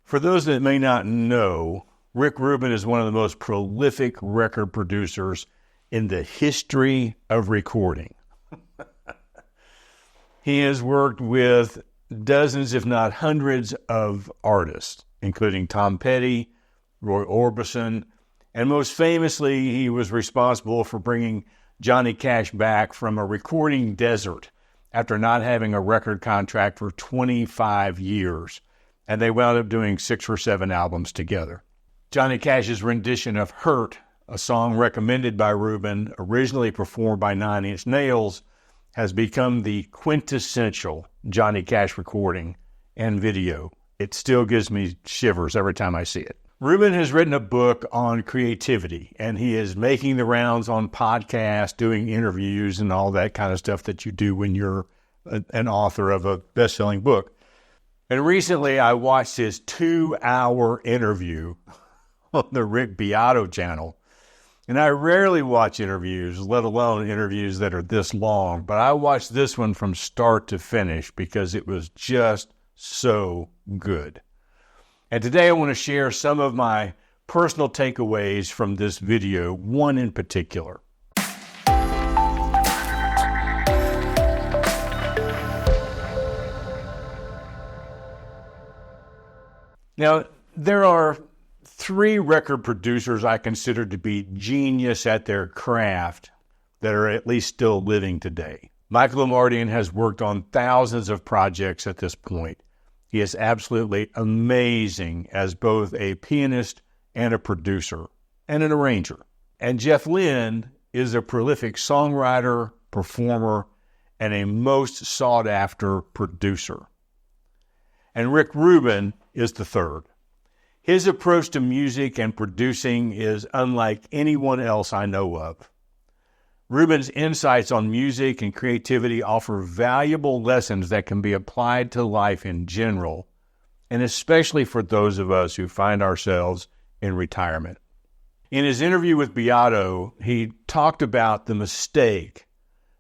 For those that may not know, Rick Rubin is one of the most prolific record producers in the history of recording. He has worked with dozens, if not hundreds, of artists, including Tom Petty, Roy Orbison, and most famously, he was responsible for bringing Johnny Cash back from a recording desert after not having a record contract for 25 years. And they wound up doing 6 or 7 albums together. Johnny Cash's rendition of Hurt, a song recommended by Rubin, originally performed by 9 Inch Nails, has become the quintessential Johnny Cash recording and video. It still gives me shivers every time I see it. Rubin has written a book on creativity, and he is making the rounds on podcasts, doing interviews, and all that kind of stuff that you do when you're an author of a best-selling book. And recently, I watched his 2-hour interview on the Rick Beato channel. And I rarely watch interviews, let alone interviews that are this long. But I watched this one from start to finish because it was just so good. And today I want to share some of my personal takeaways from this video, one in particular. Now, there are 3 record producers I consider to be genius at their craft that are at least still living today. Michael Amardian has worked on thousands of projects at this point. He is absolutely amazing as both a pianist and a producer and an arranger. And Jeff Lynne is a prolific songwriter, performer, and a most sought-after producer. And Rick Rubin is the third. His approach to music and producing is unlike anyone else I know of. Rubin's insights on music and creativity offer valuable lessons that can be applied to life in general, and especially for those of us who find ourselves in retirement. In his interview with Beato, he talked about the mistake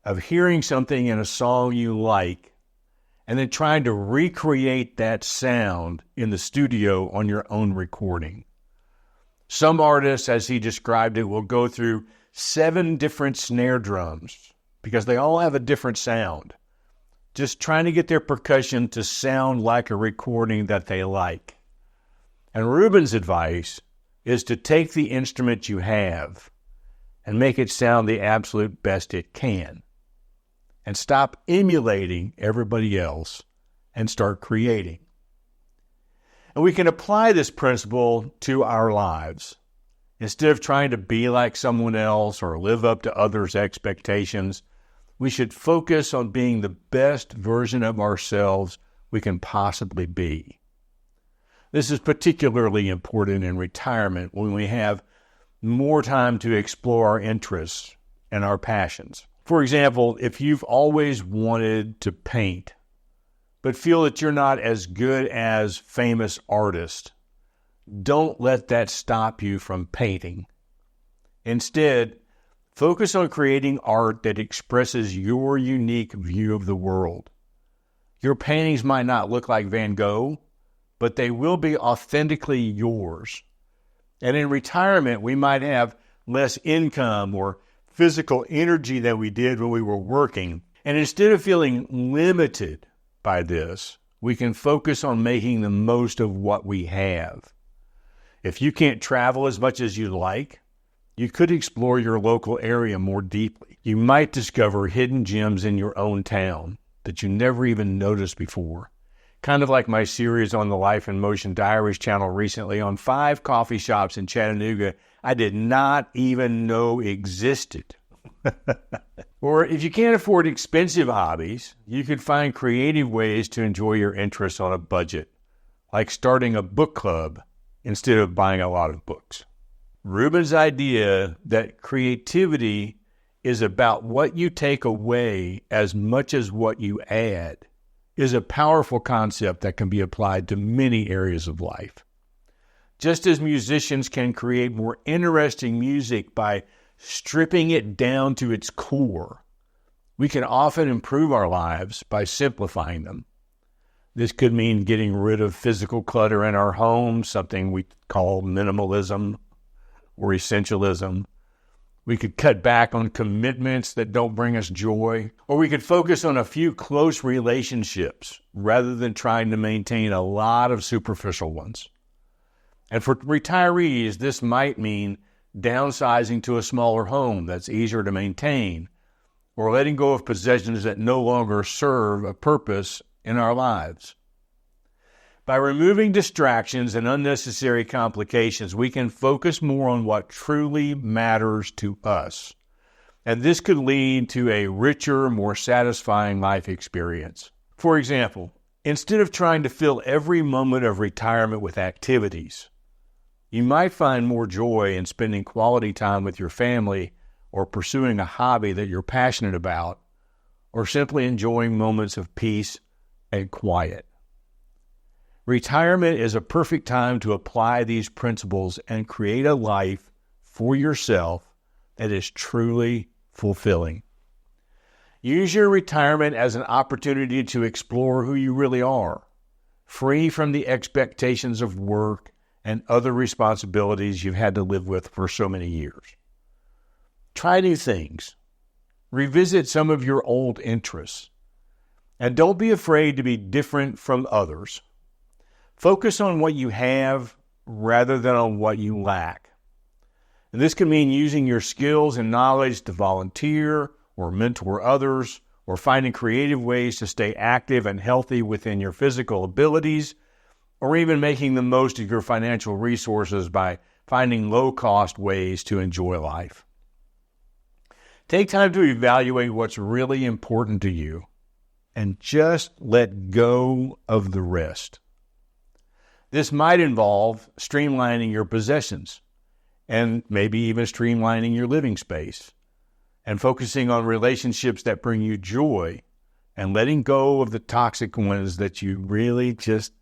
of hearing something in a song you like and then trying to recreate that sound in the studio on your own recording. Some artists, as he described it, will go through 7 different snare drums because they all have a different sound, just trying to get their percussion to sound like a recording that they like. And Rubin's advice is to take the instrument you have and make it sound the absolute best it can. And stop emulating everybody else and start creating. And we can apply this principle to our lives. Instead of trying to be like someone else or live up to others' expectations, we should focus on being the best version of ourselves we can possibly be. This is particularly important in retirement when we have more time to explore our interests and our passions. For example, if you've always wanted to paint, but feel that you're not as good as famous artists, don't let that stop you from painting. Instead, focus on creating art that expresses your unique view of the world. Your paintings might not look like Van Gogh, but they will be authentically yours. And in retirement, we might have less income or physical energy than we did when we were working. And instead of feeling limited by this, we can focus on making the most of what we have. If you can't travel as much as you'd like, you could explore your local area more deeply. You might discover hidden gems in your own town that you never even noticed before. Kind of like my series on the Life in Motion Diaries channel recently on 5 coffee shops in Chattanooga I did not even know existed. Or if you can't afford expensive hobbies, you could find creative ways to enjoy your interests on a budget, like starting a book club instead of buying a lot of books. Rubin's idea that creativity is about what you take away as much as what you add is a powerful concept that can be applied to many areas of life. Just as musicians can create more interesting music by stripping it down to its core, we can often improve our lives by simplifying them. This could mean getting rid of physical clutter in our home, something we call minimalism or essentialism. We could cut back on commitments that don't bring us joy, or we could focus on a few close relationships rather than trying to maintain a lot of superficial ones. And for retirees, this might mean downsizing to a smaller home that's easier to maintain, or letting go of possessions that no longer serve a purpose in our lives. By removing distractions and unnecessary complications, we can focus more on what truly matters to us. And this could lead to a richer, more satisfying life experience. For example, instead of trying to fill every moment of retirement with activities, you might find more joy in spending quality time with your family, or pursuing a hobby that you're passionate about, or simply enjoying moments of peace and quiet. Retirement is a perfect time to apply these principles and create a life for yourself that is truly fulfilling. Use your retirement as an opportunity to explore who you really are, free from the expectations of work and other responsibilities you've had to live with for so many years. Try new things. Revisit some of your old interests. And don't be afraid to be different from others. Focus on what you have rather than on what you lack. And this can mean using your skills and knowledge to volunteer or mentor others, or finding creative ways to stay active and healthy within your physical abilities, or even making the most of your financial resources by finding low-cost ways to enjoy life. Take time to evaluate what's really important to you and just let go of the rest. This might involve streamlining your possessions and maybe even streamlining your living space and focusing on relationships that bring you joy and letting go of the toxic ones that you really just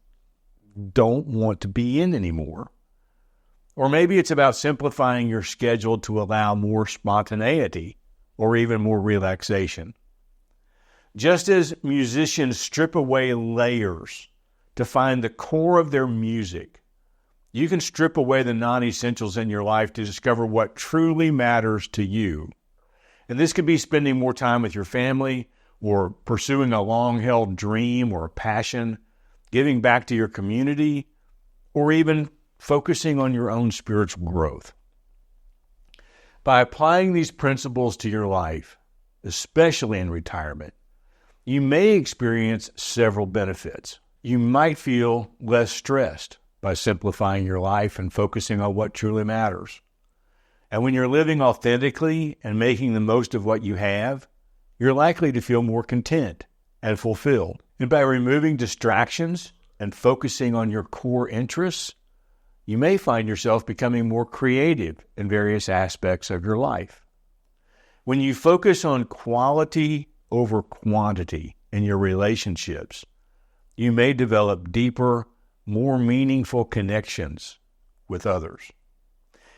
don't want to be in anymore. Or maybe it's about simplifying your schedule to allow more spontaneity or even more relaxation. Just as musicians strip away layers to find the core of their music, you can strip away the non-essentials in your life to discover what truly matters to you. And this could be spending more time with your family, or pursuing a long-held dream or a passion, giving back to your community, or even focusing on your own spiritual growth. By applying these principles to your life, especially in retirement, you may experience several benefits. You might feel less stressed by simplifying your life and focusing on what truly matters. And when you're living authentically and making the most of what you have, you're likely to feel more content and fulfilled. And by removing distractions and focusing on your core interests, you may find yourself becoming more creative in various aspects of your life. When you focus on quality over quantity in your relationships, you may develop deeper, more meaningful connections with others.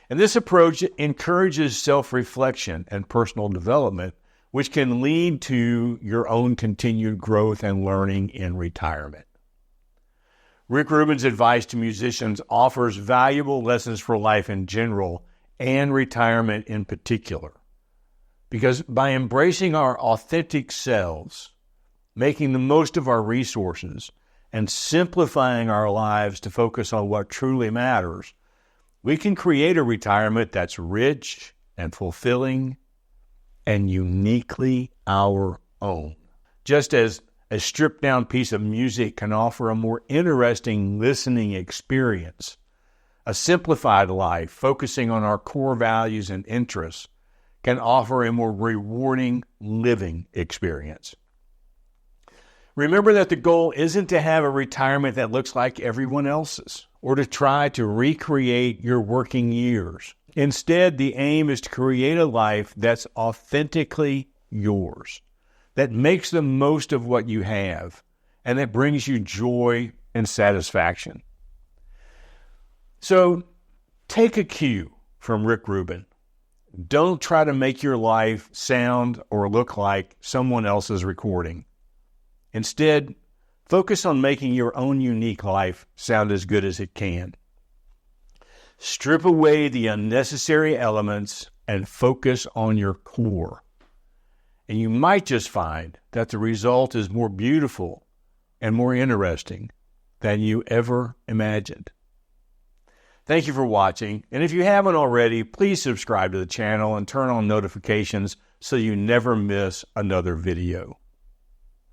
And this approach encourages self-reflection and personal development, which can lead to your own continued growth and learning in retirement. Rick Rubin's advice to musicians offers valuable lessons for life in general and retirement in particular. Because by embracing our authentic selves, making the most of our resources, and simplifying our lives to focus on what truly matters, we can create a retirement that's rich and fulfilling and uniquely our own. Just as a stripped-down piece of music can offer a more interesting listening experience, a simplified life focusing on our core values and interests can offer a more rewarding living experience. Remember that the goal isn't to have a retirement that looks like everyone else's or to try to recreate your working years. Instead, the aim is to create a life that's authentically yours, that makes the most of what you have, and that brings you joy and satisfaction. So, take a cue from Rick Rubin. Don't try to make your life sound or look like someone else's recording. Instead, Focus on making your own unique life sound as good as it can. Strip away the unnecessary elements and focus on your core. And you might just find that the result is more beautiful and more interesting than you ever imagined. Thank you for watching, and if you haven't already, please subscribe to the channel and turn on notifications so you never miss another video.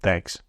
Thanks.